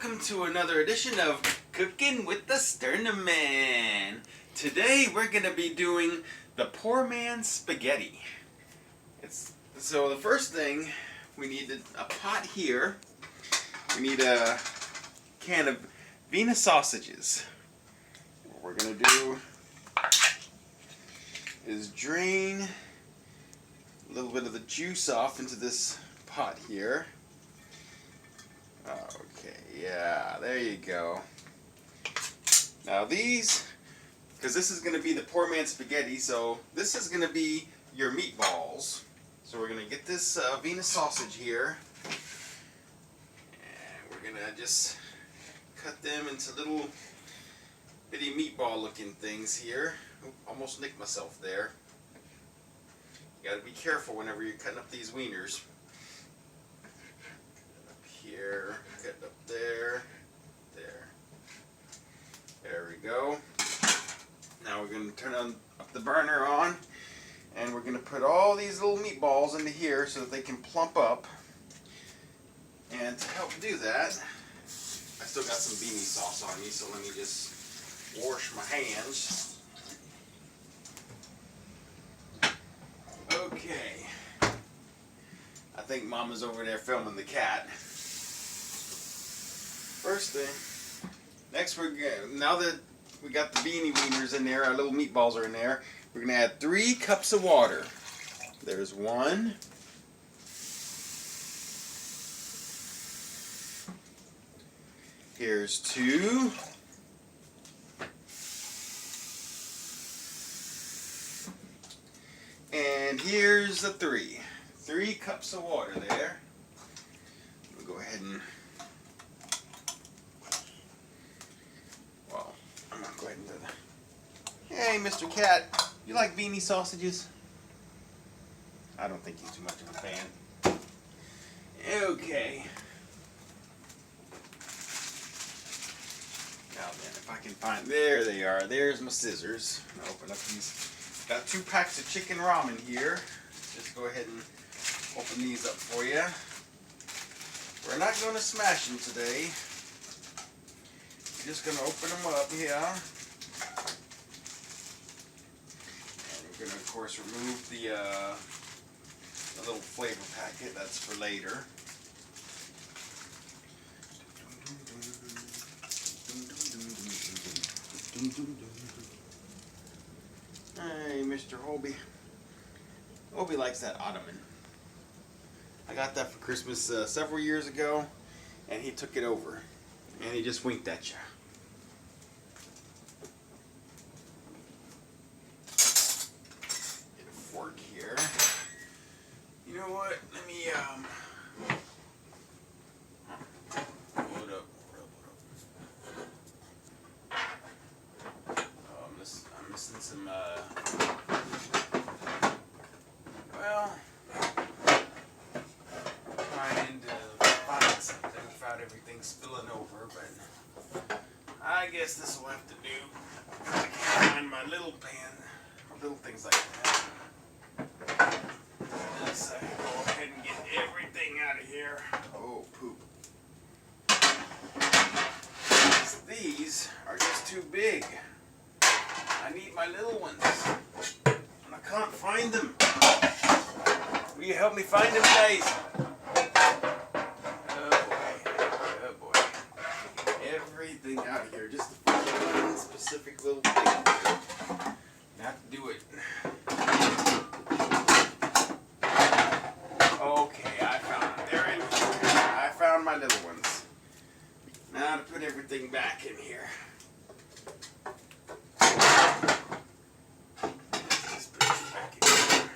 welcome to another edition of Cooking with the Sterna-Man. Today we're going to be doing the poor man's spaghetti. So the first thing, we need a pot here. We need a can of Vienna sausages. What we're going to do is drain a little bit of the juice off into this pot here. Okay, yeah, there you go. Now these, because this is going to be the poor man's spaghetti, so this is going to be your meatballs. So we're going to get this Vienna sausage here, and we're going to just cut them into little bitty meatball looking things here. Oop, almost nicked myself there. You got to be careful whenever you're cutting up these wieners. Here, cut up there, there we go. Now we're going to turn up the burner on, and we're going to put all these little meatballs into here so that they can plump up. And to help do that, I still got some beanie sauce on me, so let me just wash my hands. Okay, I think Mama's over there filming the cat. First thing, now that we got the beanie wieners in there, our little meatballs are in there, we're going to add 3 cups of water. There's 1. Here's 2. And here's the 3. 3 cups of water there. We'll go ahead and go ahead and do that. Hey, Mr. Cat, you like beanie sausages? I don't think he's too much of a fan. Okay. Now then, if I can find, there they are. There's my scissors. I'll open up these. Got 2 packs of chicken ramen here. Just go ahead and open these up for you. We're not going to smash them today. Just going to open them up here, and we're going to, of course, remove the little flavor packet. That's for later. Hey, Mr. Hobie. Hobie likes that ottoman. I got that for Christmas several years ago, and he took it over, and he just winked at you. Here. You know what? Let me hold up. Oh, I'm missing some well, trying to find something without everything spilling over, but I guess this will have to do. I can't find my little pan, little things like that. Let's go ahead and get everything out of here. Oh, poop. These are just too big. I need my little ones. And I can't find them. Will you help me find them, guys? Oh boy. Everything out of here. Just the one specific little thing. Not to do it. Okay, I found them. They're in here. I found my little ones. Now to put everything back in here. Just put it back in here.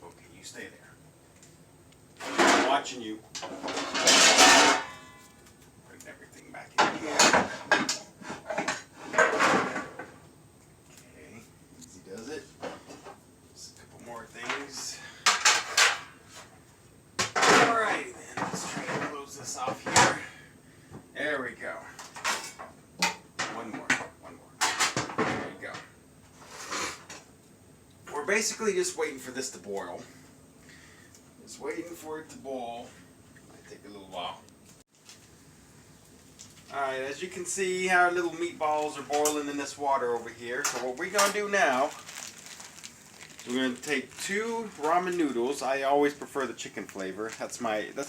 Okay, you stay there. I'm watching you. Putting everything back in here. Okay, easy does it. Just a couple more things. Alrighty then, let's try to close this off here. There we go. One more. There we go. We're basically just waiting for this to boil. Just waiting for it to boil. Might take a little while. Alright, as you can see, our little meatballs are boiling in this water over here. So what we're going to do now is we're going to take 2 ramen noodles. I always prefer the chicken flavor. That's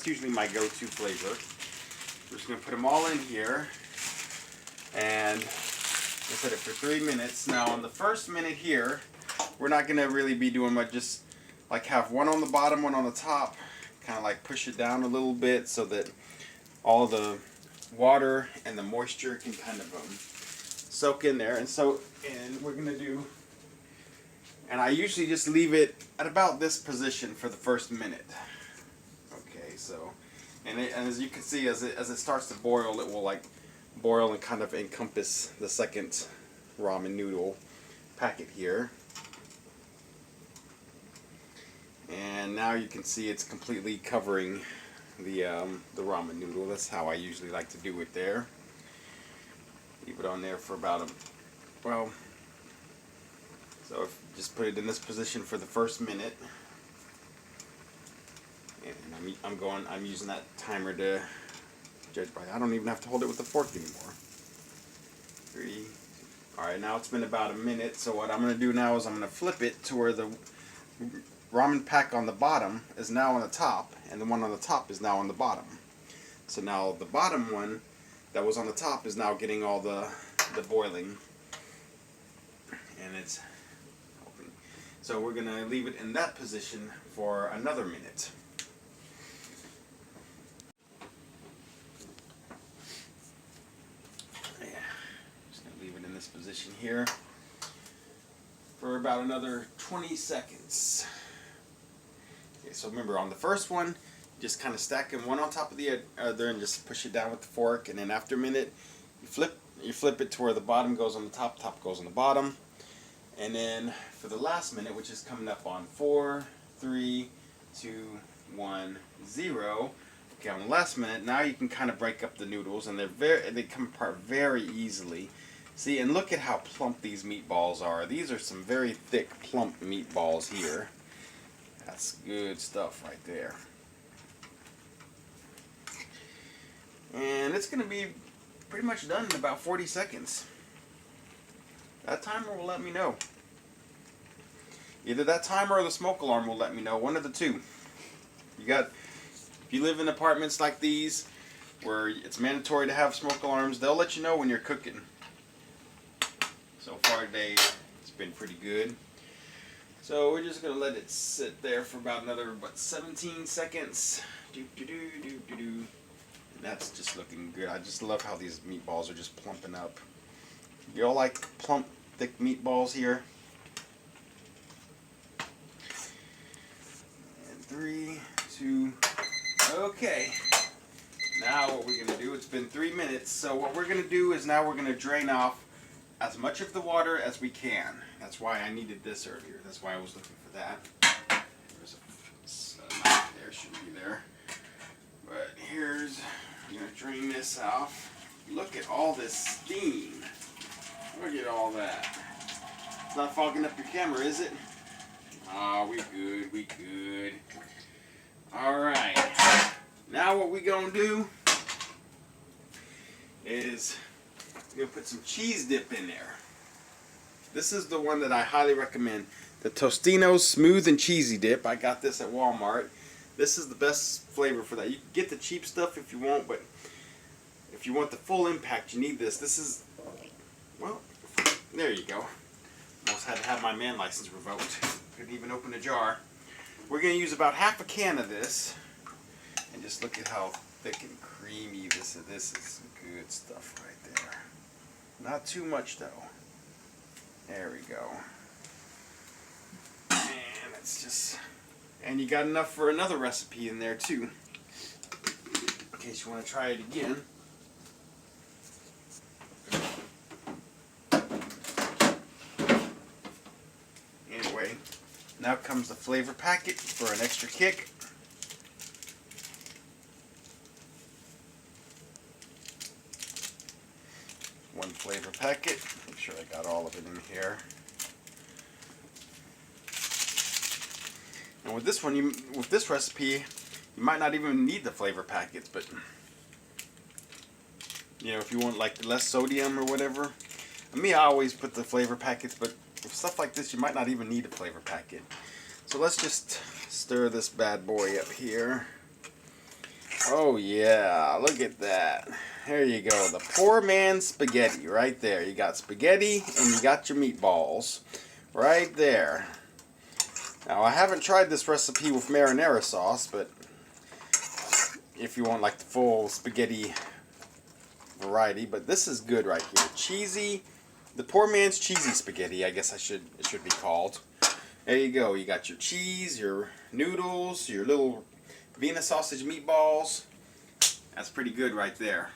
usually my go-to flavor. We're just going to put them all in here. And we'll set it for 3 minutes. Now on the first minute here, we're not going to really be doing much. Just like have one on the bottom, one on the top. Kind of like push it down a little bit so that all the water and the moisture can kind of soak in there. And we're going to do, and I usually just leave it at about this position for the first minute. Okay, so, and as you can see, as it starts to boil, it will like boil and kind of encompass the second ramen noodle packet here. And now you can see it's completely covering the ramen noodle. That's how I usually like to do it there. Leave it on there for about so just put it in this position for the first minute. And I'm using that timer to judge by. I don't even have to hold it with the fork anymore. 3. Alright, now it's been about a minute. So what I'm going to do now is I'm going to flip it to where the ramen pack on the bottom is now on the top, and the one on the top is now on the bottom. So now the bottom one that was on the top is now getting all the boiling, and it's open. So we're gonna leave it in that position for another minute. Yeah, just gonna leave it in this position here for about another 20 seconds. Okay, so remember on the first one, just kind of stack them one on top of the other and just push it down with the fork, and then after a minute you flip it to where the bottom goes on the top, top goes on the bottom. And then for the last minute, which is coming up on 4, 3, 2, 1, 0. Okay, on the last minute, now you can kind of break up the noodles, and they come apart very easily. See, and look at how plump these meatballs are. These are some very thick, plump meatballs here. That's good stuff right there. And it's going to be pretty much done in about 40 seconds. That timer will let me know. Either that timer or the smoke alarm will let me know. One of the two. If you live in apartments like these where it's mandatory to have smoke alarms, they'll let you know when you're cooking. So far today, it's been pretty good. So we're just going to let it sit there for about another, 17 seconds. And that's just looking good. I just love how these meatballs are just plumping up. You all like plump, thick meatballs here? And 3, 2, okay. Now what we're going to do, it's been 3 minutes, so what we're going to do is now we're going to drain off as much of the water as we can. That's why I needed this earlier. That's why I was looking for that. There's a knife there, should be there. But I'm going to drain this off. Look at all this steam. Look at all that. It's not fogging up your camera, is it? Ah, we good, we good. Alright. Now what we going to do is we're going to put some cheese dip in there. This is the one that I highly recommend. The Tostino's Smooth and Cheesy Dip. I got this at Walmart. This is the best flavor for that. You can get the cheap stuff if you want, but if you want the full impact, you need this. This is, well, there you go. Almost had to have my man license revoked. Couldn't even open a jar. We're going to use about half a can of this. And just look at how thick and creamy this is. This is good stuff right there. Not too much though. There we go. And it's just, and you got enough for another recipe in there too, in case you want to try it again. Anyway, now comes the flavor packet for an extra kick. One flavor packet. Make sure I got all of it in here. And with this one, with this recipe, you might not even need the flavor packets, but You know, if you want like less sodium or whatever. Me, I always put the flavor packets, but with stuff like this, you might not even need a flavor packet. So let's just stir this bad boy up here. Oh yeah, look at that. There you go, the poor man's spaghetti right there. You got spaghetti and you got your meatballs right there. Now I haven't tried this recipe with marinara sauce, but if you want like the full spaghetti variety, but this is good right here. Cheesy, the poor man's cheesy spaghetti, I guess it should be called. There you go. You got your cheese, your noodles, your little Vienna sausage meatballs. That's pretty good right there.